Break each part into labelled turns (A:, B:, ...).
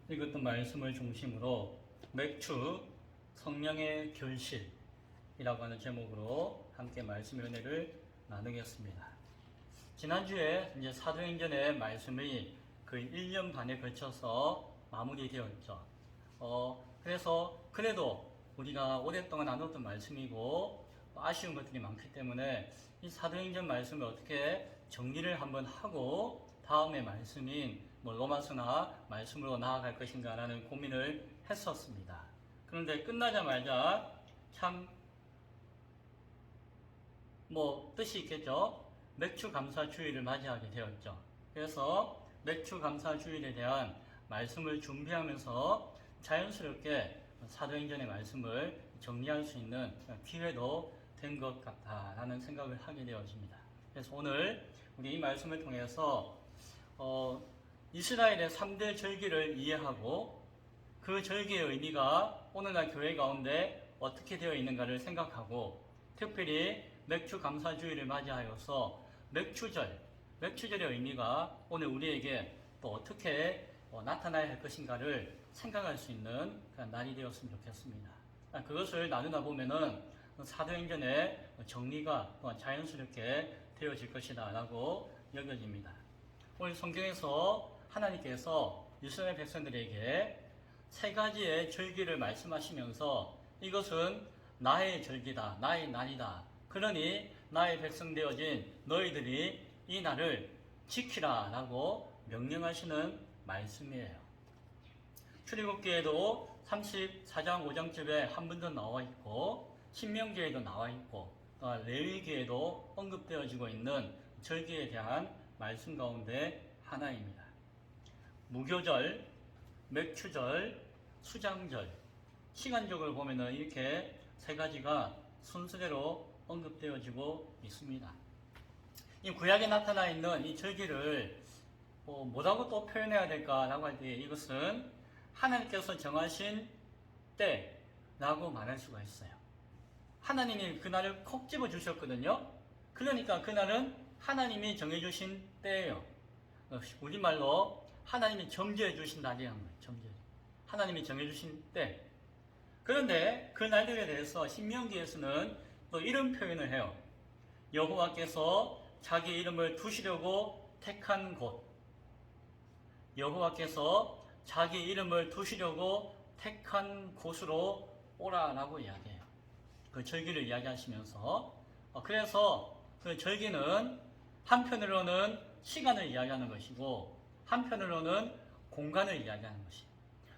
A: 읽었던 말씀을 중심으로 맥주 성령의 결실이라고 하는 제목으로 함께 말씀의 은혜를 나누겠습니다. 지난주에 이제 사도행전의 말씀이 거의 1년 반에 걸쳐서 마무리되었죠. 그래서 그래도 우리가 오랫동안 나눴던 말씀이고 아쉬운 것들이 많기 때문에 이 사도행전 말씀을 어떻게 정리를 한번 하고 다음에 말씀인 로마서나 말씀으로 나아갈 것인가라는 고민을 했었습니다. 그런데 끝나자마자 참 뜻이 있겠죠. 맥주 감사 주일을 맞이하게 되었죠. 그래서 맥주 감사 주일에 대한 말씀을 준비하면서 자연스럽게 사도행전의 말씀을 정리할 수 있는 기회도 된 것 같다라는 생각을 하게 되어집니다. 그래서 오늘 우리 이 말씀을 통해서 이스라엘의 3대 절기를 이해하고 그 절기의 의미가 오늘날 교회 가운데 어떻게 되어 있는가를 생각하고 특별히 맥주 감사주의를 맞이하여서 맥주절의 의미가 오늘 우리에게 또 어떻게 나타나야 할 것인가를 생각할 수 있는 그런 날이 되었으면 좋겠습니다. 그것을 나누다 보면은 사도행전의 정리가 또한 자연스럽게 되어질 것이다 라고 여겨집니다. 오늘 성경에서 하나님께서 이스라엘 백성들에게 세 가지의 절기를 말씀하시면서 이것은 나의 절기다, 나의 날이다. 그러니 나의 백성 되어진 너희들이 이 날을 지키라 라고 명령하시는 말씀이에요. 출애굽기에도 34장 5장쯤에 한 번 더 나와 있고 신명기에도 나와 있고 레위기에도 언급되어지고 있는 절기에 대한 말씀 가운데 하나입니다. 무교절, 맥추절, 수장절, 시간적으로 보면은 이렇게 세 가지가 순서대로 언급되어지고 있습니다. 이 구약에 나타나 있는 이 절기를 뭐라고 또 표현해야 될까라고 할 때 이것은 하나님께서 정하신 때라고 말할 수가 있어요. 하나님이 그날을 콕 집어 주셨거든요. 그러니까 그날은 하나님이 정해주신 때예요. 우리말로 하나님이 점지해 주신 날이란 거예요. 하나님이 정해주신 때. 그런데 그 날들에 대해서 신명기에서는 또 이런 표현을 해요. 여호와께서 자기 이름을 두시려고 택한 곳. 여호와께서 자기 이름을 두시려고 택한 곳으로 오라라고 이야기해요. 그 절기를 이야기하시면서 그래서 그 절기는 한편으로는 시간을 이야기하는 것이고 한편으로는 공간을 이야기하는 것이에요.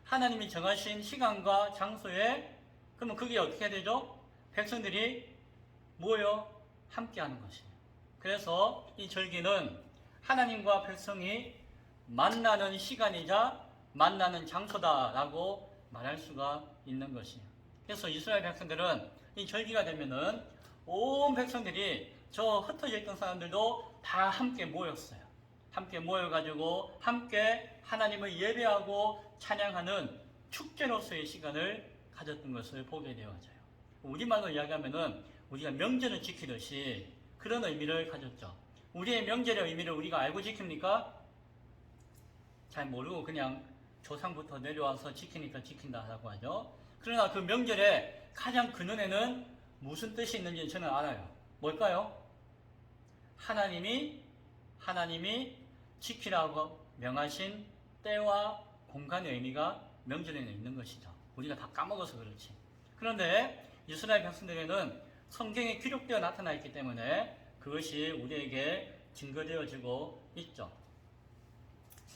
A: 하나님이 정하신 시간과 장소에 그러면 그게 어떻게 되죠? 백성들이 모여 함께하는 것이에요. 그래서 이 절기는 하나님과 백성이 만나는 시간이자 만나는 장소다라고 말할 수가 있는 것이에요. 그래서 이스라엘 백성들은 이 절기가 되면은 온 백성들이 저 흩어져 있던 사람들도 다 함께 모였어요. 함께 모여가지고 함께 하나님을 예배하고 찬양하는 축제로서의 시간을 가졌던 것을 보게 되어져요. 우리말로 이야기하면은 우리가 명절을 지키듯이 그런 의미를 가졌죠. 우리의 명절의 의미를 우리가 알고 지킵니까? 잘 모르고 그냥 조상부터 내려와서 지키니까 지킨다라고 하죠. 그러나 그 명절의 가장 근원에는 무슨 뜻이 있는지 저는 알아요. 뭘까요? 하나님이 지키라고 명하신 때와 공간의 의미가 명절에는 있는 것이죠. 우리가 다 까먹어서 그렇지. 그런데 이스라엘 백성들에는 성경에 기록되어 나타나 있기 때문에 그것이 우리에게 증거되어지고 있죠.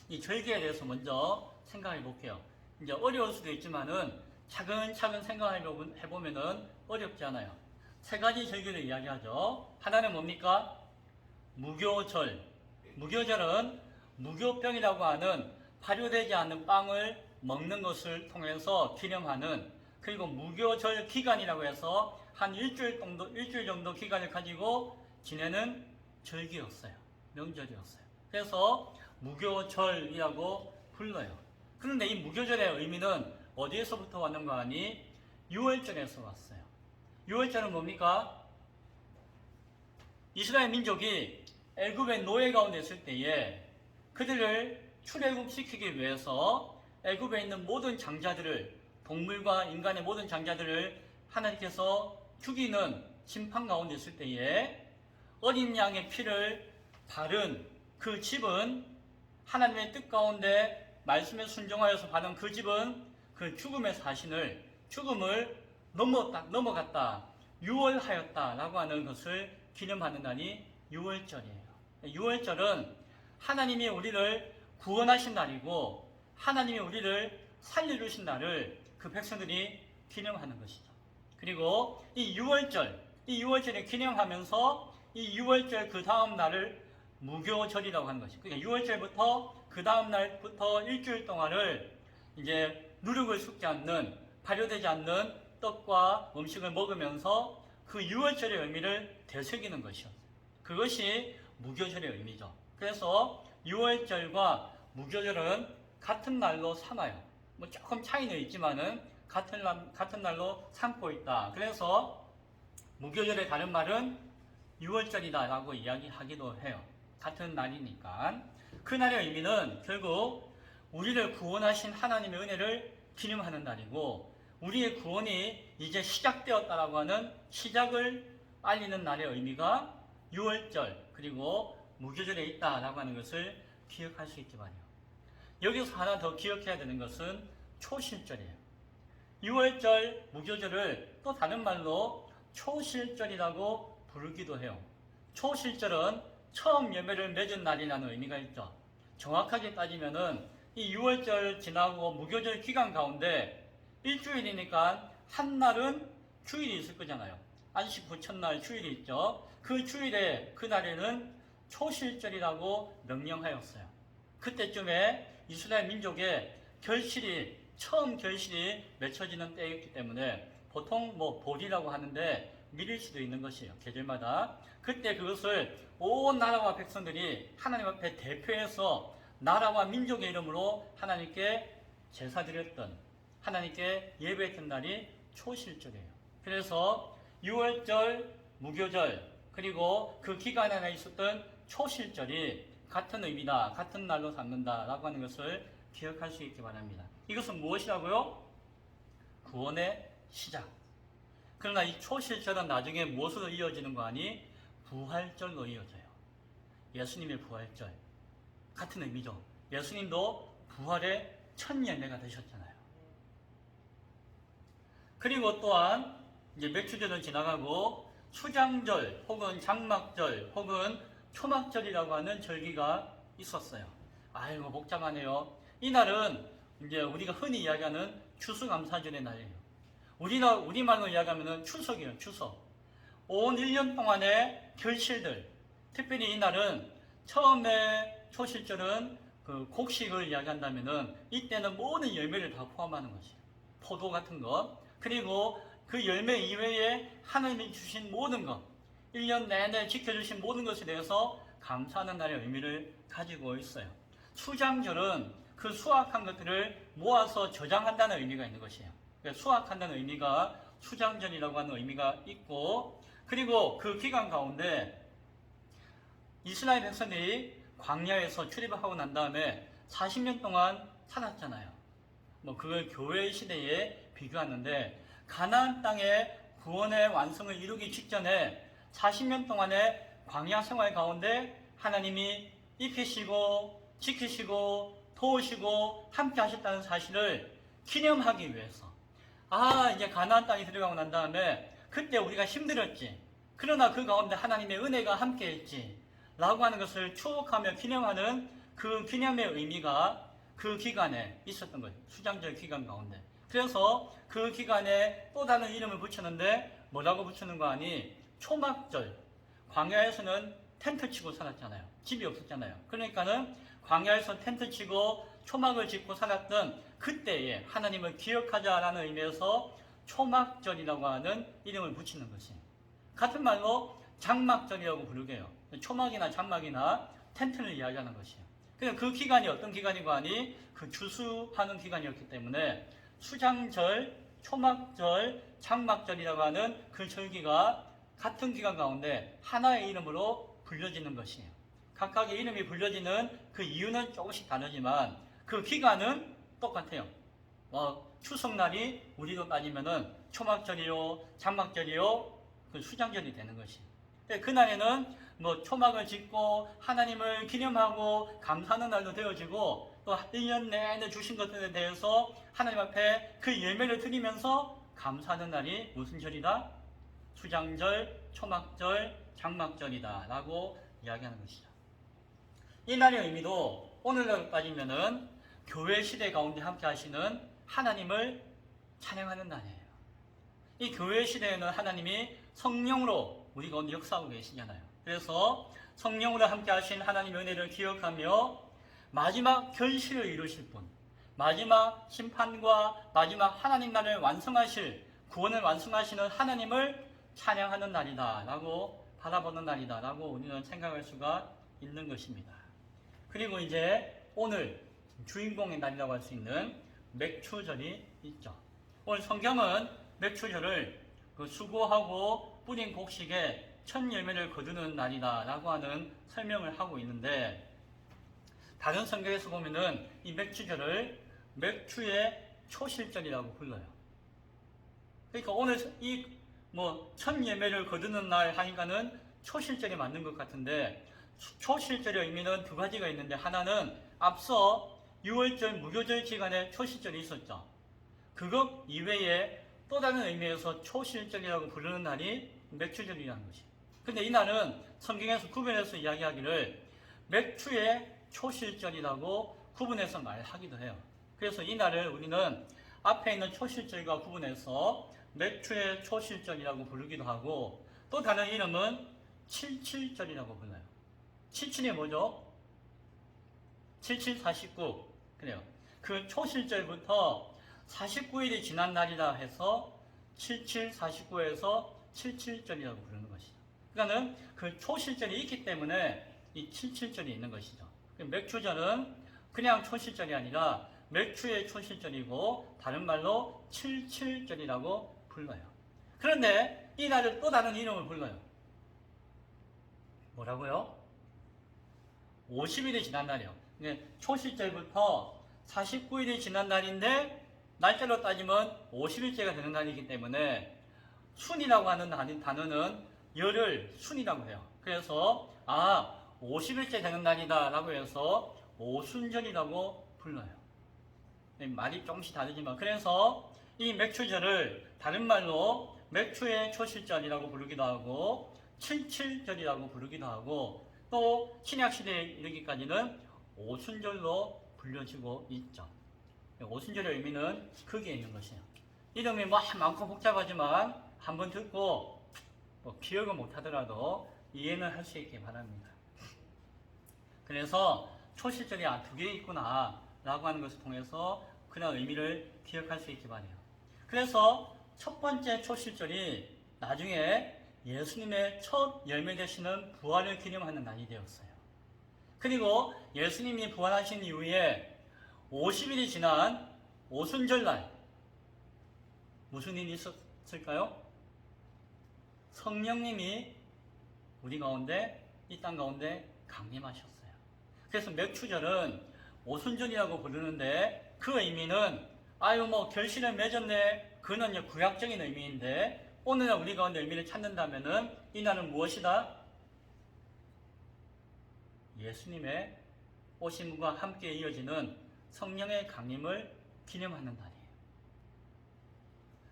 A: 이 절기에 대해서 먼저 생각해 볼게요. 이제 어려울 수도 있지만은 차근차근 생각해보면은 어렵지 않아요. 세 가지 절기를 이야기하죠. 하나는 뭡니까? 무교절. 무교절은 무교병이라고 하는 발효되지 않는 빵을 먹는 것을 통해서 기념하는 그리고 무교절 기간이라고 해서 한 일주일 정도 기간을 가지고 지내는 절기였어요. 명절이었어요. 그래서 무교절이라고 불러요. 그런데 이 무교절의 의미는 어디에서부터 왔는가 하니 6월절에서 왔어요. 6월절은 뭡니까? 이스라엘 민족이 애굽의 노예 가운데 있을 때에 그들을 출애굽시키기 위해서 애굽에 있는 모든 장자들을, 동물과 인간의 모든 장자들을 하나님께서 죽이는 심판 가운데 있을 때에 어린 양의 피를 바른 그 집은, 하나님의 뜻 가운데 말씀에 순종하여서 받은 그 집은 그 죽음의 사신을, 죽음을 넘어갔다, 유월하였다라고 하는 것을 기념하는 날이 유월절이에요. 유월절은 하나님이 우리를 구원하신 날이고 하나님이 우리를 살려주신 날을 그 백성들이 기념하는 것이죠. 그리고 이 유월절을 기념하면서 이 유월절 그 다음 날을 무교절이라고 하는 것이죠. 그러니까 유월절부터 그 다음 날부터 일주일 동안을 이제 누룩을 숫지 않는, 발효되지 않는 떡과 음식을 먹으면서 그 유월절의 의미를 되새기는 것이었어요. 그것이 무교절의 의미죠. 그래서 유월절과 무교절은 같은 날로 삼아요. 뭐 조금 차이는 있지만은 같은 날로 삼고 있다. 그래서 무교절의 다른 말은 유월절이다라고 이야기하기도 해요. 같은 날이니까. 그날의 의미는 결국 우리를 구원하신 하나님의 은혜를 기념하는 날이고, 우리의 구원이 이제 시작되었다라고 하는 시작을 알리는 날의 의미가 유월절 그리고 무교절에 있다라고 하는 것을 기억할 수 있기 바라요. 여기서 하나 더 기억해야 되는 것은 초실절이에요. 유월절, 무교절을 또 다른 말로 초실절이라고 부르기도 해요. 초실절은 처음 열매를 맺은 날이라는 의미가 있죠. 정확하게 따지면은 이 유월절 지나고 무교절 기간 가운데 일주일이니까 한 날은 주일이 있을 거잖아요. 안식 후 첫날 주일이 있죠. 그 주일에, 그 날에는 초실절이라고 명령하였어요. 그때쯤에 이스라엘 민족의 처음 결실이 맺혀지는 때였기 때문에 보통 볼이라고 하는데 미릴 수도 있는 것이에요. 계절마다. 그때 그것을 온 나라와 백성들이 하나님 앞에 대표해서 나라와 민족의 이름으로 하나님께 제사드렸던, 하나님께 예배했던 날이 초실절이에요. 그래서 유월절, 무교절, 그리고 그 기간 안에 있었던 초실절이 같은 의미다, 같은 날로 삼는다라고 하는 것을 기억할 수 있기 바랍니다. 이것은 무엇이라고요? 구원의 시작. 그러나 이 초실절은 나중에 무엇으로 이어지는 거 아니? 부활절로 이어져요. 예수님의 부활절. 같은 의미죠. 예수님도 부활의 첫 열매가 되셨잖아요. 그리고 또한 이제 몇 주전을 지나가고 수장절 혹은 장막절 혹은 초막절이라고 하는 절기가 있었어요. 아이고 복잡하네요. 이날은 이제 우리가 흔히 이야기하는 추수감사절의 날이에요. 우리말로 이야기하면 추석이에요. 추석. 온 1년 동안의 결실들, 특별히 이날은 처음에 초실절은 그 곡식을 이야기한다면은 이때는 모든 열매를 다 포함하는 것이에요. 포도 같은 것, 그리고 그 열매 이외에 하나님이 주신 모든 것, 1년 내내 지켜주신 모든 것에 대해서 감사하는 날의 의미를 가지고 있어요. 수장절은 그 수확한 것들을 모아서 저장한다는 의미가 있는 것이에요. 수확한다는 의미가 수장절이라고 하는 의미가 있고, 그리고 그 기간 가운데 이스라엘 백성들이 광야에서 출입하고 난 다음에 40년 동안 살았잖아요. 그걸 교회 시대에 비교하는데, 가나안 땅의 구원의 완성을 이루기 직전에 40년 동안의 광야 생활 가운데 하나님이 입히시고 지키시고 도우시고 함께 하셨다는 사실을 기념하기 위해서, 이제 가나안 땅에 들어가고 난 다음에 그때 우리가 힘들었지, 그러나 그 가운데 하나님의 은혜가 함께했지 라고 하는 것을 추억하며 기념하는 그 기념의 의미가 그 기간에 있었던 거예요. 수장절 기간 가운데. 그래서 그 기간에 또 다른 이름을 붙였는데 뭐라고 붙이는 거 아니? 초막절. 광야에서는 텐트 치고 살았잖아요. 집이 없었잖아요. 그러니까는 광야에서 텐트 치고 초막을 짓고 살았던 그때에 하나님을 기억하자라는 의미에서 초막절이라고 하는 이름을 붙이는 것이, 같은 말로 장막절이라고 부르게 해요. 초막이나 장막이나 텐트를 이야기하는 것이에요. 그래서 그 기간이 어떤 기간이고 하니? 그 주수하는 기간이었기 때문에 수장절, 초막절, 장막절이라고 하는 그 절기가 같은 기간 가운데 하나의 이름으로 불려지는 것이에요. 각각의 이름이 불려지는 그 이유는 조금씩 다르지만 그 기간은 똑같아요. 추석날이 우리로 따지면은 초막절이요, 장막절이요, 그 수장절이 되는 것이. 그날에는 초막을 짓고 하나님을 기념하고 감사하는 날도 되어지고 또 1년 내내 주신 것들에 대해서 하나님 앞에 그 예배를 드리면서 감사하는 날이 무슨 절이다? 수장절, 초막절, 장막절이다 라고 이야기하는 것이죠. 이 날의 의미도 오늘날로 따지면은 교회 시대 가운데 함께 하시는 하나님을 찬양하는 날이에요. 이 교회 시대에는 하나님이 성령으로 우리 가운데 역사하고 계시잖아요. 그래서 성령으로 함께 하신 하나님의 은혜를 기억하며 마지막 결실을 이루실 분, 마지막 심판과 마지막 하나님 나라를 완성하실, 구원을 완성하시는 하나님을 찬양하는 날이다 라고 바라보는 날이다 라고 우리는 생각할 수가 있는 것입니다. 그리고 이제 오늘 주인공의 날이라고 할 수 있는 맥추절이 있죠. 오늘 성경은 맥추절을 수고하고 뿌린 곡식에 첫 열매를 거두는 날이다 라고 하는 설명을 하고 있는데, 다른 성경에서 보면은 이 맥추절을 맥추의 초실절이라고 불러요. 그러니까 오늘 이 첫 열매를 거두는 날 하니까는 초실절이 맞는 것 같은데, 초실절의 의미는 두 가지가 있는데, 하나는 앞서 6월절 무교절 기간에 초실절이 있었죠. 그것 이외에 또 다른 의미에서 초실절이라고 부르는 날이 맥추절이라는 것이. 근데 이 날은 성경에서 구별해서 이야기하기를 맥추의 초실절이라고 구분해서 말하기도 해요. 그래서 이 날을 우리는 앞에 있는 초실절과 구분해서 맥추의 초실절이라고 부르기도 하고, 또 다른 이름은 칠칠절이라고 불러요. 칠칠이 뭐죠? 7749. 그래요. 그 초실절부터 49일이 지난 날이라 해서 7749에서 77절이라고 부르는 것이죠. 그러니까는 그 초실절이 있기 때문에 이 77절이 있는 것이죠. 맥추절은 그냥 초실절이 아니라 맥추의 초실절이고 다른 말로 77절이라고 불러요. 그런데 이 날을 또 다른 이름을 불러요. 뭐라고요? 50일이 지난 날이요. 초실절부터 49일이 지난 날인데 날짜로 따지면 50일째가 되는 날이기 때문에 순이라고 하는 단어는 열흘 순이라고 해요. 그래서 50일째 되는 날이다 라고 해서 오순절이라고 불러요. 말이 조금씩 다르지만, 그래서 이 맥추절을 다른 말로 맥추의 초실절이라고 부르기도 하고 칠칠절이라고 부르기도 하고, 또 신약시대에 이르기까지는 오순절로 불려지고 있죠. 오순절의 의미는 거기에 있는 것이에요. 이름이 많고 복잡하지만 한번 듣고 기억을 못하더라도 이해는 할 수 있게 바랍니다. 그래서 초실절이 두 개 있구나 라고 하는 것을 통해서 그런 의미를 기억할 수 있게 바래요. 그래서 첫 번째 초실절이 나중에 예수님의 첫 열매 되시는 부활을 기념하는 날이 되었어요. 그리고 예수님이 부활하신 이후에 50일이 지난 오순절날 무슨 일이 있었을까요? 성령님이 우리 가운데, 이 땅 가운데 강림하셨어요. 그래서 맥추절은 오순절이라고 부르는데, 그 의미는 결실을 맺었네, 그는 구약적인 의미인데, 오늘날 우리 가운데 의미를 찾는다면은 이 날은 무엇이다? 예수님의 오심과 함께 이어지는 성령의 강림을 기념하는 날이에요.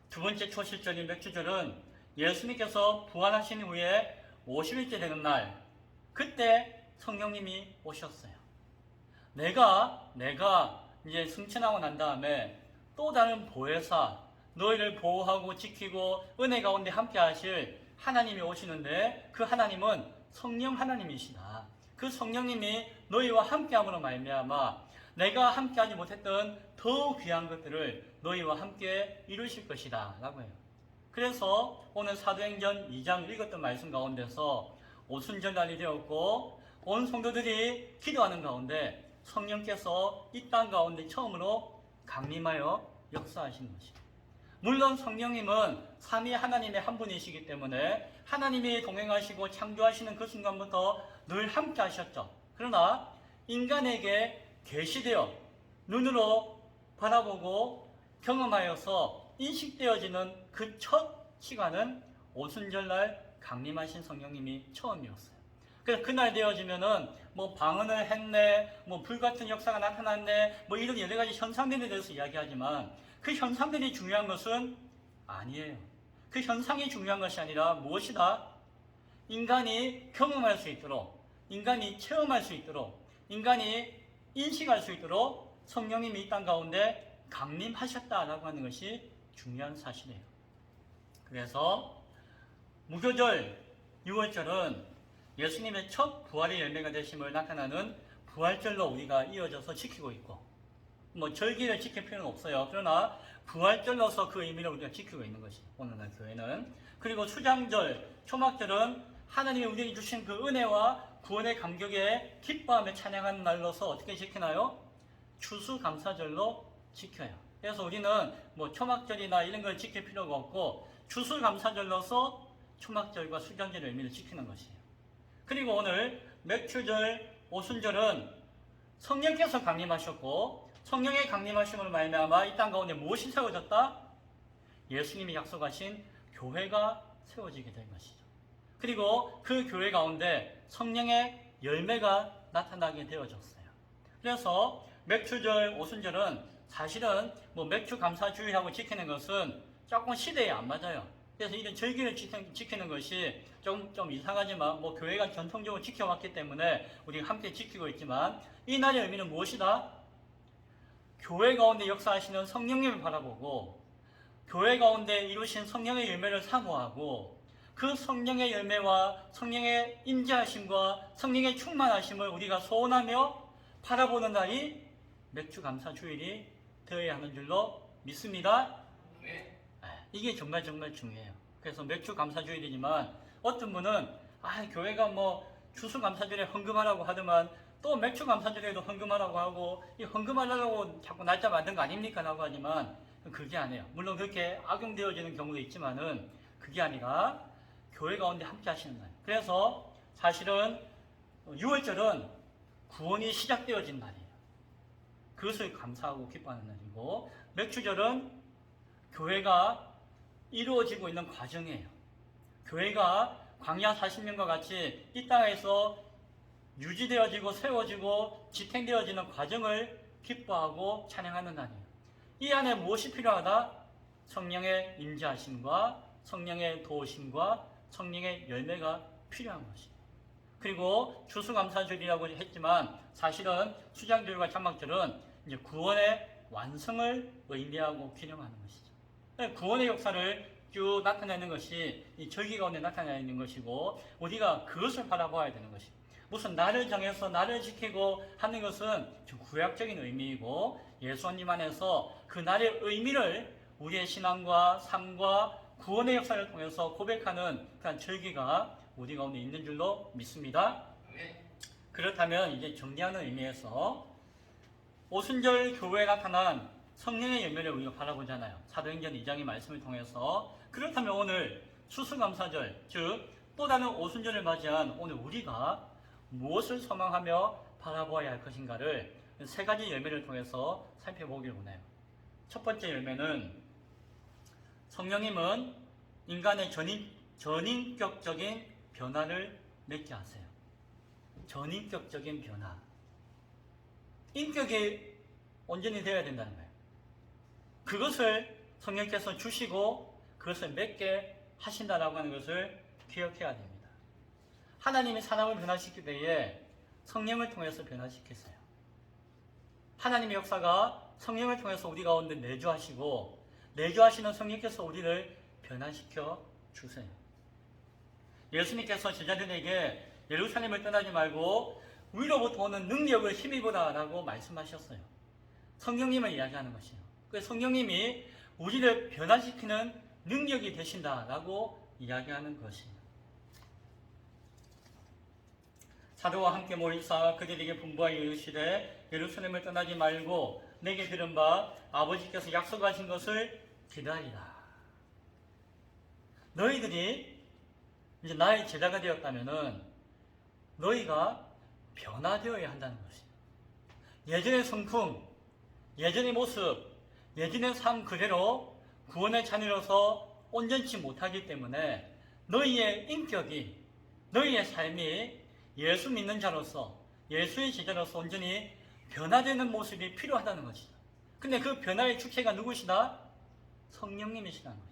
A: 두 번째 초실절인 맥추절은 예수님께서 부활하신 후에 50일째 되는 날, 그때 성령님이 오셨어요. 내가 이제 승천하고 난 다음에 또 다른 보혜사, 너희를 보호하고 지키고 은혜 가운데 함께 하실 하나님이 오시는데, 그 하나님은 성령 하나님이시다. 그 성령님이 너희와 함께함으로 말미암아 내가 함께하지 못했던 더 귀한 것들을 너희와 함께 이루실 것이다 라고 해요. 그래서 오늘 사도행전 2장 읽었던 말씀 가운데서 오순절날이 되었고, 온 성도들이 기도하는 가운데 성령께서 이 땅 가운데 처음으로 강림하여 역사하시는 것입니다. 물론 성령님은 삼위 하나님의 한 분이시기 때문에 하나님이 동행하시고 창조하시는 그 순간부터 늘 함께 하셨죠. 그러나 인간에게 계시되어 눈으로 바라보고 경험하여서 인식되어지는 그 첫 시간은 오순절날 강림하신 성령님이 처음이었어요. 그래서 그날 되어지면은 뭐 방언을 했네, 뭐 불같은 역사가 나타났네, 뭐 이런 여러 가지 현상들에 대해서 이야기하지만 그 현상들이 중요한 것은 아니에요. 그 현상이 중요한 것이 아니라 무엇이다? 인간이 경험할 수 있도록, 인간이 체험할 수 있도록, 인간이 인식할 수 있도록 성령님이 이 땅 가운데 강림하셨다라고 하는 것이 중요한 사실이에요. 그래서 무교절 6월절은 예수님의 첫 부활의 열매가 되심을 나타나는 부활절로 우리가 이어져서 지키고 있고, 뭐 절기를 지킬 필요는 없어요. 그러나 부활절로서 그 의미를 우리가 지키고 있는 것이 오늘날 교회는. 그리고 수장절, 초막절은 하나님이 우리에게 주신 그 은혜와 구원의 감격에 기뻐하며 찬양하는 날로서 어떻게 지키나요? 추수감사절로 지켜요. 그래서 우리는 뭐 초막절이나 이런 걸 지킬 필요가 없고 추수감사절로서 초막절과 수장절의 의미를 지키는 것이에요. 그리고 오늘 맥추절, 오순절은 성령께서 강림하셨고 성령의 강림하심으로 말미암아 이 땅 가운데 무엇이 세워졌다? 예수님이 약속하신 교회가 세워지게 된 것이죠. 그리고 그 교회 가운데 성령의 열매가 나타나게 되어졌어요. 그래서 맥추절, 오순절은 사실은 뭐 맥추 감사주의하고 지키는 것은 조금 시대에 안 맞아요. 그래서 이런 절기를 지키는 것이 좀 이상하지만 뭐 교회가 전통적으로 지켜왔기 때문에 우리가 함께 지키고 있지만 이 날의 의미는 무엇이다? 교회 가운데 역사하시는 성령님을 바라보고 교회 가운데 이루신 성령의 열매를 사모하고 그 성령의 열매와 성령의 임재하심과 성령의 충만하심을 우리가 소원하며 바라보는 날이 맥주감사주일이 되어야 하는 줄로 믿습니다. 이게 정말 중요해요. 그래서 맥주감사주일이지만 어떤 분은 교회가 뭐 추수감사주일에 헌금하라고 하더만 또 맥주감사주일에도 헌금하라고 하고 이 헌금하려고 자꾸 날짜 만든 거 아닙니까? 라고 하지만 그게 아니에요. 물론 그렇게 악용되어지는 경우도 있지만은 그게 아니라 교회 가운데 함께 하시는 날. 그래서 사실은 6월절은 구원이 시작되어진 날이에요. 그것을 감사하고 기뻐하는 날이고 맥주절은 교회가 이루어지고 있는 과정이에요. 교회가 광야 40년과 같이 이 땅에서 유지되어지고 세워지고 지탱되어지는 과정을 기뻐하고 찬양하는 날이에요. 이 안에 무엇이 필요하다? 성령의 임재하심과 성령의 도우심과 성령의 열매가 필요한 것이에요. 그리고 추수감사절이라고 했지만 사실은 수장절과 장막절은 이제 구원의 완성을 의미하고 기념하는 것이죠. 구원의 역사를 쭉 나타내는 것이 이 절기 가운데 나타내는 것이고 우리가 그것을 바라봐야 되는 것이에요. 무슨 날을 정해서 날을 지키고 하는 것은 좀 구약적인 의미이고 예수님 안에서 그 날의 의미를 우리의 신앙과 삶과 구원의 역사를 통해서 고백하는 그런 절기가 우리 가운데 있는 줄로 믿습니다. 그렇다면 이제 정리하는 의미에서 오순절 교회에 나타난 성령의 열매를 우리가 바라보잖아요. 사도행전 2장의 말씀을 통해서. 그렇다면 오늘 추수감사절, 즉 또 다른 오순절을 맞이한 오늘 우리가 무엇을 소망하며 바라보아야 할 것인가를 세 가지 열매를 통해서 살펴보길 원해요. 첫 번째 열매는 성령님은 인간의 전인격적인 변화를 맺게 하세요. 전인격적인 변화. 인격이 온전히 되어야 된다는 거예요. 그것을 성령께서 주시고 그것을 맺게 하신다라고 하는 것을 기억해야 됩니다. 하나님이 사람을 변화시킬 때에 성령을 통해서 변화시켰어요. 하나님의 역사가 성령을 통해서 우리 가운데 내주하시고 내주하시는 성령께서 우리를 변화시켜 주세요. 예수님께서 제자들에게 예루살렘을 떠나지 말고 위로부터 오는 능력을 힘입으라 라고 말씀하셨어요. 성령님을 이야기하는 것이에요. 그 성령님이 우리를 변화시키는 능력이 되신다라고 이야기하는 것이에요. 사도와 함께 모이사 그들에게 분부하여 이르시되 예루살렘을 떠나지 말고 내게 들은 바 아버지께서 약속하신 것을 기다리라. 너희들이 이제 나의 제자가 되었다면은 너희가 변화되어야 한다는 것이에요. 예전의 성품, 예전의 모습, 예전의 삶 그대로 구원의 자녀로서 온전치 못하기 때문에 너희의 인격이, 너희의 삶이 예수 믿는 자로서, 예수의 제자로서 온전히 변화되는 모습이 필요하다는 것이죠. 근데 그 변화의 주체가 누구시다? 성령님이시다는 것이죠.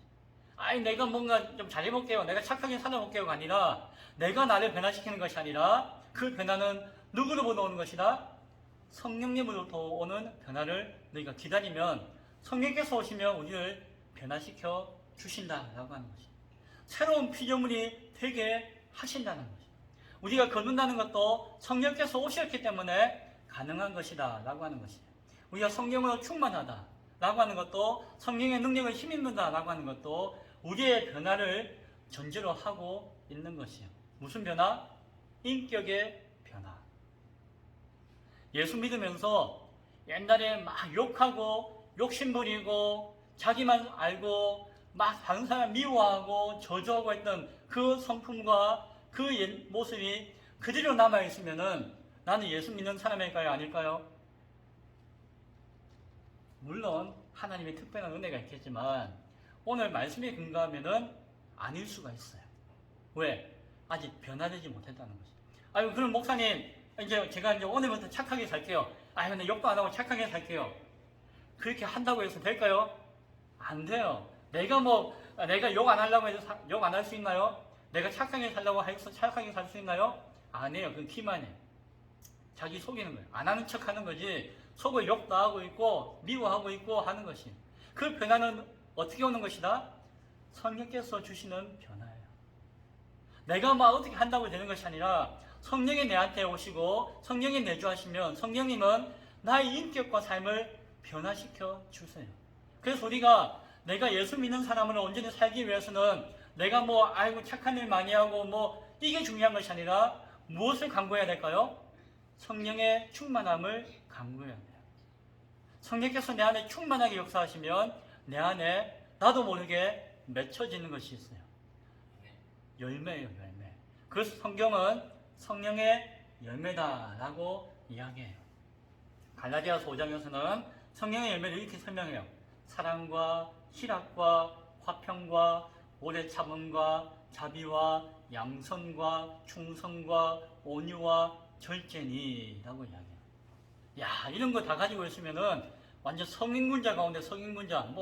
A: 아니 내가 뭔가 좀 잘해볼게요, 내가 착하게 살아볼게요가 아니라, 내가 나를 변화시키는 것이 아니라 그 변화는 누구로부터 오는 것이다? 성령님으로부터 오는 변화를 너희가 기다리면 성령께서 오시면 우리를 변화시켜 주신다라고 하는 것이죠. 새로운 피조물이 되게 하신다는 것이죠. 우리가 걷는다는 것도 성령께서 오셨기 때문에 가능한 것이다 라고 하는 것이죠. 우리가 성령으로 충만하다 라고 하는 것도, 성령의 능력을 힘입는다 라고 하는 것도 우리의 변화를 전제로 하고 있는 것이에요. 무슨 변화? 인격의 변화. 예수 믿으면서 옛날에 막 욕하고 욕심부리고 자기만 알고 막 다른 사람 미워하고 저주하고 했던 그 성품과 그 모습이 그대로 남아있으면은 나는 예수 믿는 사람일까요? 아닐까요? 물론 하나님의 특별한 은혜가 있겠지만 오늘 말씀에 근거하면은 아닐 수가 있어요. 왜? 아직 변화되지 못했다는 것이죠. 아유, 그럼 목사님, 제가 오늘부터 착하게 살게요. 아유, 근데 욕도 안 하고 착하게 살게요. 그렇게 한다고 해서 될까요? 안 돼요. 내가 욕 안 하려고 해서 욕 안 할 수 있나요? 내가 착하게 살려고 해서 착하게 살 수 있나요? 아니에요. 그건 기만이에요. 자기 속이는 거예요. 안 하는 척 하는 거지, 속을 욕도 하고 있고 미워하고 있고 하는 것이. 그 변화는 어떻게 오는 것이다? 성령께서 주시는 변화예요. 내가 막 어떻게 한다고 되는 것이 아니라 성령이 내한테 오시고 성령이 내주하시면 성령님은 나의 인격과 삶을 변화시켜 주세요. 그래서 우리가 내가 예수 믿는 사람으로 온전히 살기 위해서는 내가 아이고 착한 일 많이 하고 이게 중요한 것이 아니라 무엇을 강구해야 될까요? 성령의 충만함을 강구해야 돼요. 성령께서 내 안에 충만하게 역사하시면 내 안에 나도 모르게 맺혀지는 것이 있어요. 열매예요, 열매. 그래서 성경은 성령의 열매다라고 이야기해요. 갈라디아서 5장에서는 성령의 열매를 이렇게 설명해요. 사랑과 희락과 화평과 오래 참음과 자비와 양선과 충성과 온유와 절제니라고 이야기해요. 야, 이런 거 다 가지고 있으면은 완전 성인군자 가운데 성인군자,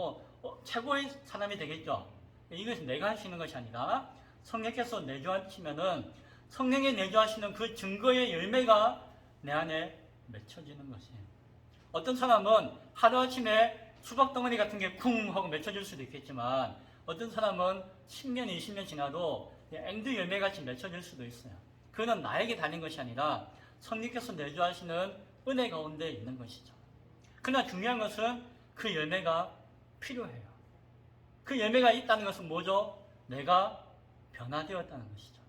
A: 최고의 사람이 되겠죠. 이것은 내가 할 수 있는 것이 아니라 성령께서 내주하시면은 성령이 내주하시는 그 증거의 열매가 내 안에 맺혀지는 것이에요. 어떤 사람은 하루아침에 수박 덩어리 같은 게 쿵 하고 맺혀질 수도 있겠지만 어떤 사람은 10년, 20년 지나도 앵두 열매같이 맺혀질 수도 있어요. 그거는 나에게 달린 것이 아니라 성령께서 내주하시는 은혜 가운데 있는 것이죠. 그러나 중요한 것은 그 열매가 필요해요. 그 열매가 있다는 것은 뭐죠? 내가 변화되었다는 것이죠.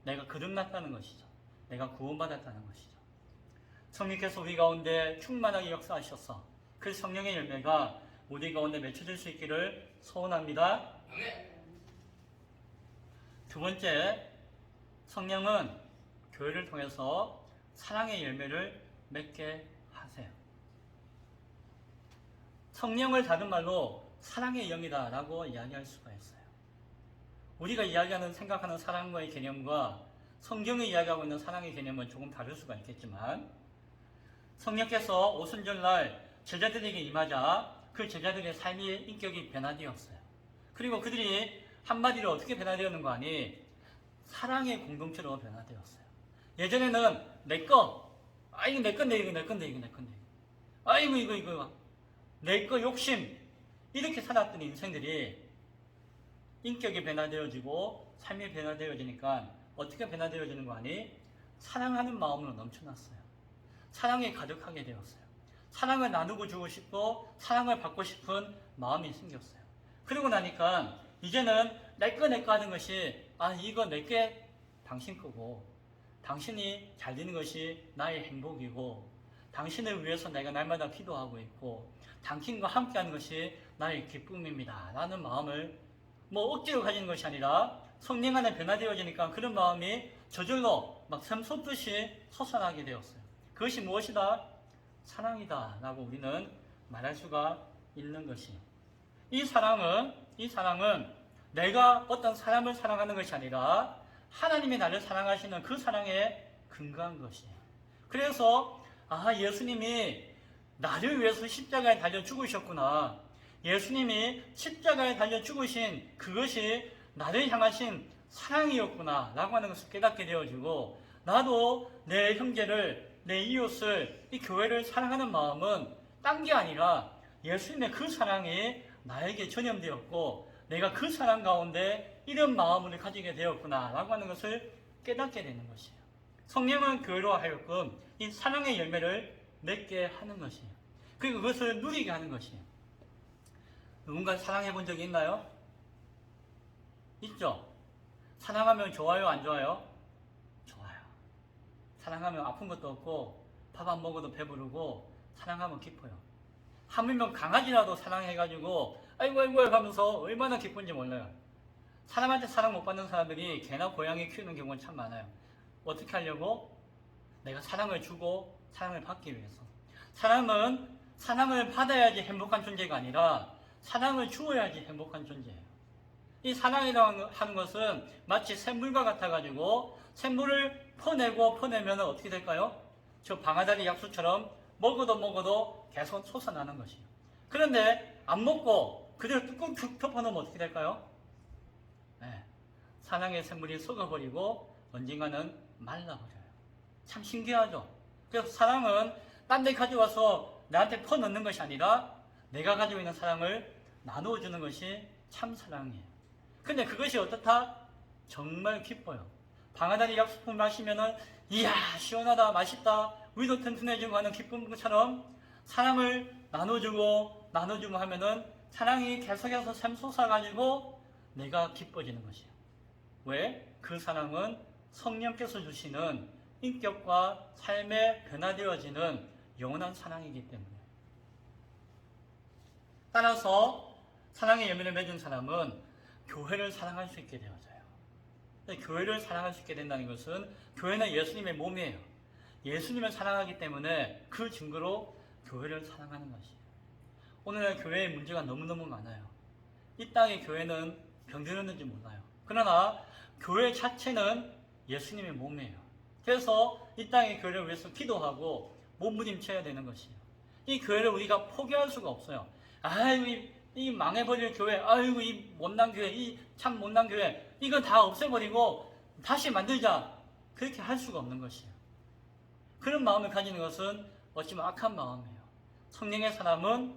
A: 내가 거듭났다는 것이죠. 내가 구원받았다는 것이죠. 성령께서 우리 가운데 충만하게 역사하셔서 그 성령의 열매가 우리 가운데 맺혀질 수 있기를 소원합니다. 두 번째, 성령은 교회를 통해서 사랑의 열매를 맺게 하세요. 성령을 다른 말로 사랑의 영이다 라고 이야기할 수가 있어요. 우리가 이야기하는 생각하는 사랑과의 개념과 성경이 이야기하고 있는 사랑의 개념은 조금 다를 수가 있겠지만 성령께서 오순절날 제자들에게 임하자 그 제자들의 삶의 인격이 변화되었어요. 그리고 그들이 한마디로 어떻게 변화되었는가 하니 사랑의 공동체로 변화되었어요. 예전에는 내거, 이거 내 건데 이거 내 건데 이거 내 건데 아이고 이거 내 거 욕심, 이렇게 살았던 인생들이 인격이 변화되어지고 삶이 변화되어지니까 어떻게 변화되어지는 거 아니? 사랑하는 마음으로 넘쳐났어요. 사랑이 가득하게 되었어요. 사랑을 나누고 주고 싶고 사랑을 받고 싶은 마음이 생겼어요. 그러고 나니까 이제는 내 거 하는 것이 이거 내게 당신 거고 당신이 잘 되는 것이 나의 행복이고 당신을 위해서 내가 날마다 기도하고 있고 당신과 함께하는 것이 나의 기쁨입니다 라는 마음을 억지로 가지는 것이 아니라 성령 안에 변화되어지니까 그런 마음이 저절로 막 샘솟듯이 솟아나게 되었어요. 그것이 무엇이다? 사랑이다 라고 우리는 말할 수가 있는 것이에요. 이 사랑은 내가 어떤 사람을 사랑하는 것이 아니라 하나님이 나를 사랑하시는 그 사랑에 근거한 것이에요. 그래서 예수님이 나를 위해서 십자가에 달려 죽으셨구나. 예수님이 십자가에 달려 죽으신 그것이 나를 향하신 사랑이었구나 라고 하는 것을 깨닫게 되어지고, 나도 내 형제를, 내 이웃을, 이 교회를 사랑하는 마음은 딴 게 아니라 예수님의 그 사랑이 나에게 전염되었고, 내가 그 사랑 가운데 이런 마음을 가지게 되었구나 라고 하는 것을 깨닫게 되는 것이에요. 성령은 교회로 하여금 이 사랑의 열매를 맺게 하는 것이에요. 그리고 그것을 누리게 하는 것이에요. 누군가 사랑해 본 적이 있나요? 있죠? 사랑하면 좋아요, 안 좋아요? 좋아요. 사랑하면 아픈 것도 없고 밥 안 먹어도 배부르고 사랑하면 기뻐요. 하물며 강아지라도 사랑해가지고 아이고 하면서 얼마나 기쁜지 몰라요. 사람한테 사랑 못 받는 사람들이 개나 고양이 키우는 경우는 참 많아요. 어떻게 하려고? 내가 사랑을 주고 사랑을 받기 위해서. 사람은 사랑을 받아야지 행복한 존재가 아니라 사랑을 주어야지 행복한 존재예요. 이 사랑이라고 하는 것은 마치 샘물과 같아가지고 샘물을 퍼내면 어떻게 될까요? 저 방아다리 약수처럼 먹어도 계속 솟아나는 것이에요. 그런데 안 먹고 그대로 뚜껑 덮어놓으면 어떻게 될까요? 네, 사랑의 샘물이 썩어버리고 언젠가는 말라버려요. 참 신기하죠? 그래서 사랑은 딴 데 가져와서 나한테 퍼넣는 것이 아니라 내가 가지고 있는 사랑을 나누어주는 것이 참 사랑이에요. 근데 그것이 어떻다? 정말 기뻐요. 방아다리 약수품 마시면은 이야 시원하다 맛있다 위도 튼튼해지고 하는 기쁨처럼 사랑을 나눠주고 하면은 사랑이 계속해서 샘솟아가지고 내가 기뻐지는 것이에요. 왜? 그 사랑은 성령께서 주시는 인격과 삶에 변화되어지는 영원한 사랑이기 때문에. 따라서 사랑의 열매를 맺은 사람은 교회를 사랑할 수 있게 되어져요. 교회를 사랑할 수 있게 된다는 것은 교회는 예수님의 몸이에요. 예수님을 사랑하기 때문에 그 증거로 교회를 사랑하는 것이에요. 오늘날 교회의 문제가 너무너무 많아요. 이 땅의 교회는 병들었는지 몰라요. 그러나 교회 자체는 예수님의 몸이에요. 그래서 이 땅의 교회를 위해서 기도하고 몸부림쳐야 되는 것이에요. 이 교회를 우리가 포기할 수가 없어요. 아이고 이 망해버릴 교회, 아이고 이 못난 교회, 이 참 못난 교회, 이건 다 없애버리고 다시 만들자, 그렇게 할 수가 없는 것이에요. 그런 마음을 가지는 것은 어찌보면 악한 마음이에요. 성령의 사람은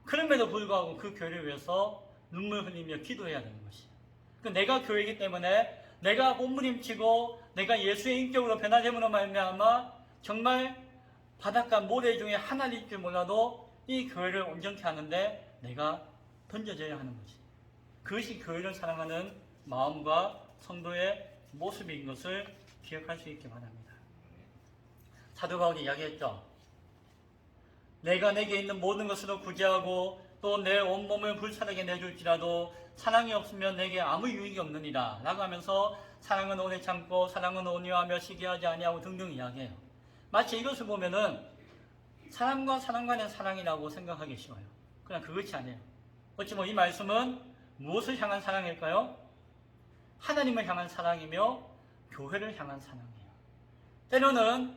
A: 그럼에도 불구하고 그 교회를 위해서 눈물 흘리며 기도해야 되는 것이에요. 내가 교회이기 때문에 내가 몸부림치고 내가 예수의 인격으로 변화됨으로 말미암아 정말 바닷가 모래 중에 하나일 줄 몰라도 이 교회를 온전케 하는데 내가 던져져야 하는 것이에요. 그것이 교회를 사랑하는 마음과 성도의 모습인 것을 기억할 수 있기 바랍니다. 사도 바울이 이야기했죠. 내가 내게 있는 모든 것으로 구제하고 또 내 온몸을 불사르게 내줄지라도 사랑이 없으면 내게 아무 유익이 없느니라 라고 하면서 사랑은 오래 참고 사랑은 온유하며 시기하지 아니하고 등등 이야기해요. 마치 이것을 보면은 사람과 사람 간의 사랑이라고 생각하기 쉬워요. 그러나 그것이 아니에요. 어찌 이 말씀은 무엇을 향한 사랑일까요? 하나님을 향한 사랑이며 교회를 향한 사랑이에요. 때로는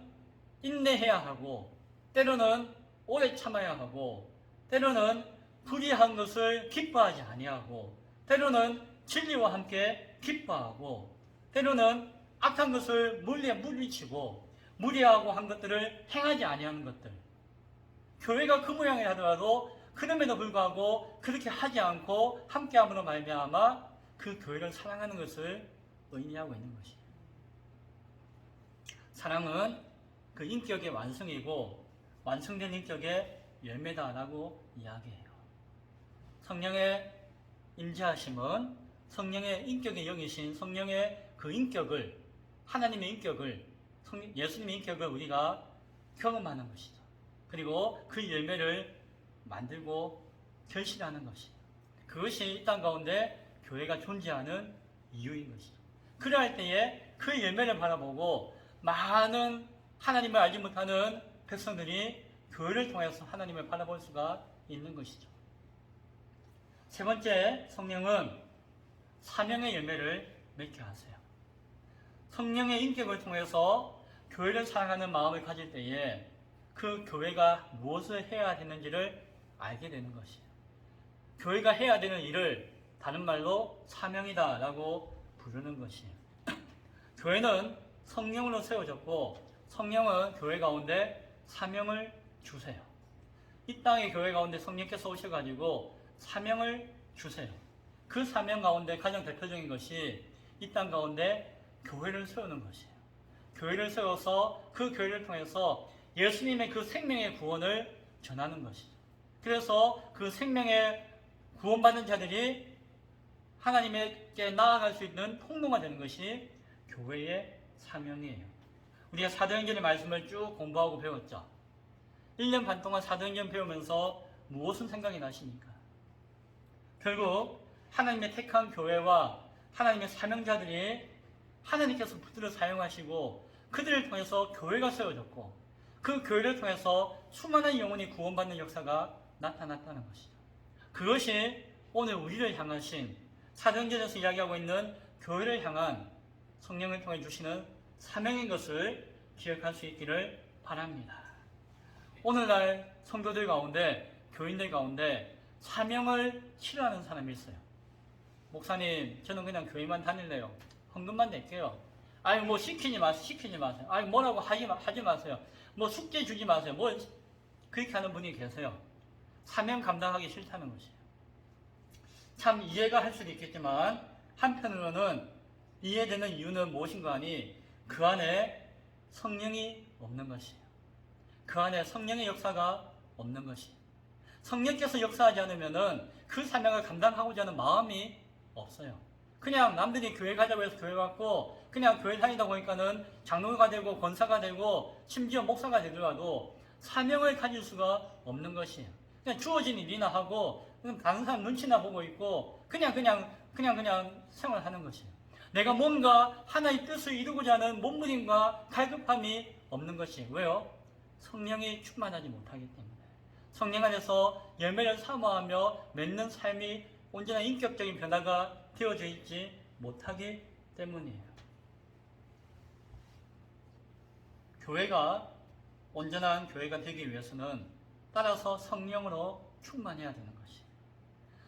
A: 인내해야 하고 때로는 오래 참아야 하고 때로는 불의한 것을 기뻐하지 아니하고 때로는 진리와 함께 기뻐하고 때로는 악한 것을 물리치고 무리하고 한 것들을 행하지 아니하는 것들. 교회가 그 모양이 하더라도 그럼에도 불구하고 그렇게 하지 않고 함께함으로 말미암아 그 교회를 사랑하는 것을 의미하고 있는 것이에요. 사랑은 그 인격의 완성이고 완성된 인격의 열매다라고 이야기해요. 성령의 임재하심은 성령의 인격의 영이신 성령의 그 인격을 하나님의 인격을 예수님의 인격을 우리가 경험하는 것이죠. 그리고 그 열매를 만들고 결실하는 것이에요. 그것이 이 땅 가운데 교회가 존재하는 이유인 것이죠. 그러할 때에 그 열매를 바라보고 많은 하나님을 알지 못하는 백성들이 교회를 통해서 하나님을 바라볼 수가 있는 것이죠. 세 번째, 성령은 사명의 열매를 맺게 하세요. 성령의 인격을 통해서 교회를 사랑하는 마음을 가질 때에 그 교회가 무엇을 해야 되는지를 알게 되는 것이에요. 교회가 해야 되는 일을 다른 말로 사명이다 라고 부르는 것이에요. 교회는 성령으로 세워졌고 성령은 교회 가운데 사명을 주세요. 이 땅의 교회 가운데 성령께서 오셔가지고 사명을 주세요. 그 사명 가운데 가장 대표적인 것이 이 땅 가운데 교회를 세우는 것이에요. 교회를 세워서 그 교회를 통해서 예수님의 그 생명의 구원을 전하는 것이죠. 그래서 그 생명의 구원받은 자들이 하나님께 나아갈 수 있는 통로가 되는 것이 교회의 사명이에요. 우리가 사도행전의 말씀을 쭉 공부하고 배웠죠. 1년 반 동안 사도행전 배우면서 무엇은 생각이 나십니까? 결국 하나님의 택한 교회와 하나님의 사명자들이 하나님께서 붙들어 사용하시고 그들을 통해서 교회가 세워졌고 그 교회를 통해서 수많은 영혼이 구원받는 역사가 나타났다는 것이죠. 그것이 오늘 우리를 향하신 사도행전에서 이야기하고 있는 교회를 향한 성령을 통해 주시는 사명인 것을 기억할 수 있기를 바랍니다. 오늘날 성도들 가운데, 교인들 가운데 사명을 싫어하는 사람이 있어요. 목사님, 저는 그냥 교회만 다닐래요. 헌금만 낼게요. 아니 뭐 시키지 마세요. 아니 뭐라고 하지 마세요. 뭐 숙제 주지 마세요. 뭐 그렇게 하는 분이 계세요. 사명 감당하기 싫다는 것이에요. 참 이해가 할 수도 있겠지만 한편으로는 이해되는 이유는 무엇인가 하니 그 안에 성령이 없는 것이에요. 그 안에 성령의 역사가 없는 것이에요. 성령께서 역사하지 않으면은 그 사명을 감당하고자 하는 마음이 없어요. 그냥 남들이 교회 가자고 해서 교회 갔고 그냥 교회 다니다 보니까는 장로가 되고 권사가 되고 심지어 목사가 되더라도 사명을 가질 수가 없는 것이에요. 그냥 주어진 일이나 하고 다른 사람 눈치나 보고 있고 그냥 생활하는 것이에요. 내가 뭔가 하나의 뜻을 이루고자 하는 몸부림과 갈급함이 없는 것이에요. 왜요? 성령이 충만하지 못하기 때문에. 성령 안에서 열매를 사모하며 맺는 삶이 언제나 인격적인 변화가 되어져 있지 못하기 때문이에요. 교회가 온전한 교회가 되기 위해서는 따라서 성령으로 충만해야 되는 것이에요.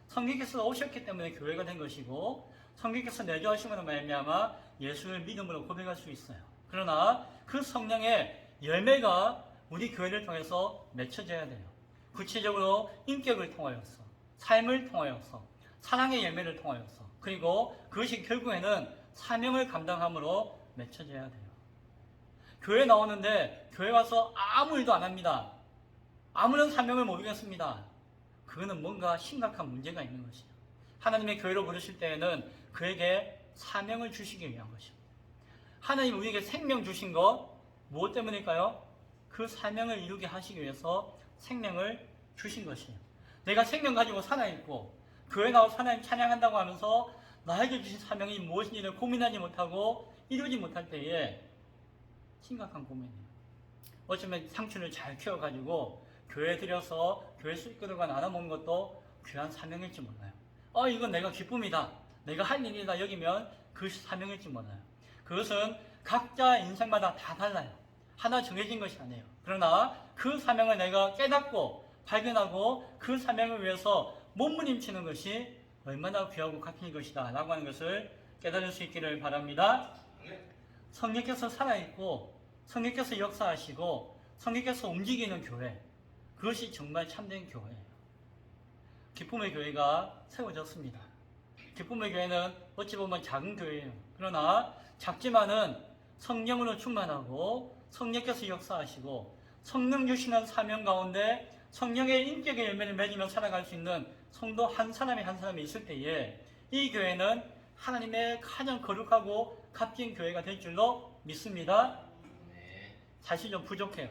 A: 성령께서 오셨기 때문에 교회가 된 것이고 성령께서 내주하심으로 말미암아 예수를 믿음으로 고백할 수 있어요. 그러나 그 성령의 열매가 우리 교회를 통해서 맺혀져야 돼요. 구체적으로 인격을 통하여서, 삶을 통하여서, 사랑의 열매를 통하여서, 그리고 그것이 결국에는 사명을 감당함으로 맺혀져야 돼요. 교회 나오는데 교회 와서 아무 일도 안 합니다. 아무런 사명을 모르겠습니다. 그거는 뭔가 심각한 문제가 있는 것이에요. 하나님의 교회로 부르실 때에는 그에게 사명을 주시기 위한 것이에요. 하나님 우리에게 생명 주신 것 무엇 때문일까요? 그 사명을 이루게 하시기 위해서 생명을 주신 것이에요. 내가 생명 가지고 살아있고 교회 나와서 하나님 찬양한다고 하면서 나에게 주신 사명이 무엇인지를 고민하지 못하고 이루지 못할 때에 심각한 고민이에요. 어쩌면 상추를 잘 키워가지고 교회에 들여서 교회 수익들과 나눠먹는 것도 귀한 사명일지 몰라요. 이건 내가 기쁨이다. 내가 할 일이다 여기면 그 사명일지 몰라요. 그것은 각자 인생마다 다 달라요. 하나 정해진 것이 아니에요. 그러나 그 사명을 내가 깨닫고 발견하고 그 사명을 위해서 몸부림치는 것이 얼마나 귀하고 값진 것이다 라고 하는 것을 깨달을 수 있기를 바랍니다. 성령께서 살아있고 성령께서 역사하시고 성령께서 움직이는 교회, 그것이 정말 참된 교회예요. 기쁨의 교회가 세워졌습니다. 기쁨의 교회는 어찌 보면 작은 교회예요. 그러나 작지만은 성령으로 충만하고 성령께서 역사하시고 성령 주시는 사명 가운데 성령의 인격의 열매를 맺으며 살아갈 수 있는 성도 한 사람이 있을 때에 이 교회는 하나님의 가장 거룩하고 값진 교회가 될 줄로 믿습니다. 사실 좀 부족해요.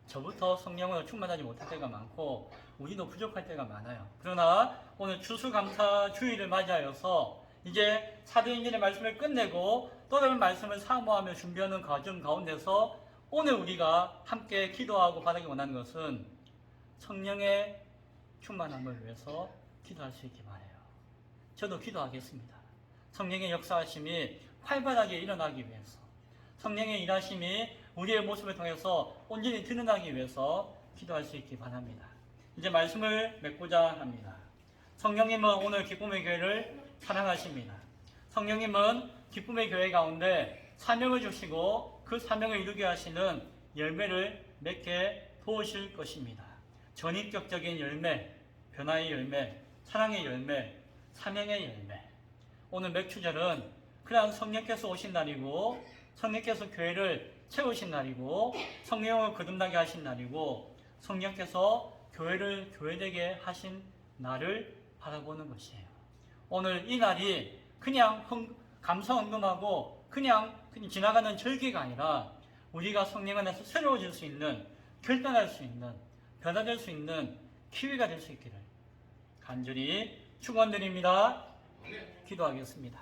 A: 저부터 성령으로 충만하지 못할 때가 많고 우리도 부족할 때가 많아요. 그러나 오늘 추수감사 주일을 맞이하여서 이제 사도행전의 말씀을 끝내고 또 다른 말씀을 사모하며 준비하는 과정 가운데서 오늘 우리가 함께 기도하고 바라기 원하는 것은 성령의 충만함을 위해서 기도할 수 있기 바라요. 저도 기도하겠습니다. 성령의 역사하심이 활발하게 일어나기 위해서, 성령의 일하심이 우리의 모습을 통해서 온전히 드러나기 위해서 기도할 수 있기 바랍니다. 이제 말씀을 맺고자 합니다. 성령님은 오늘 기쁨의 교회를 사랑하십니다. 성령님은 기쁨의 교회 가운데 사명을 주시고 그 사명을 이루게 하시는 열매를 맺게 도우실 것입니다. 전인격적인 열매, 변화의 열매, 사랑의 열매, 사명의 열매. 오늘 맥주절은 그러한 성령께서 오신 날이고, 성령께서 교회를 채우신 날이고, 성령을 거듭나게 하신 날이고, 성령께서 교회를 교회되게 하신 날을 바라보는 것이에요. 오늘 이 날이 그냥 감사헌금하고 그냥 지나가는 절기가 아니라 우리가 성령 안에서 새로워질 수 있는, 결단할 수 있는, 변화될 수 있는 기회가 될 수 있기를 간절히 축원드립니다. 기도하겠습니다.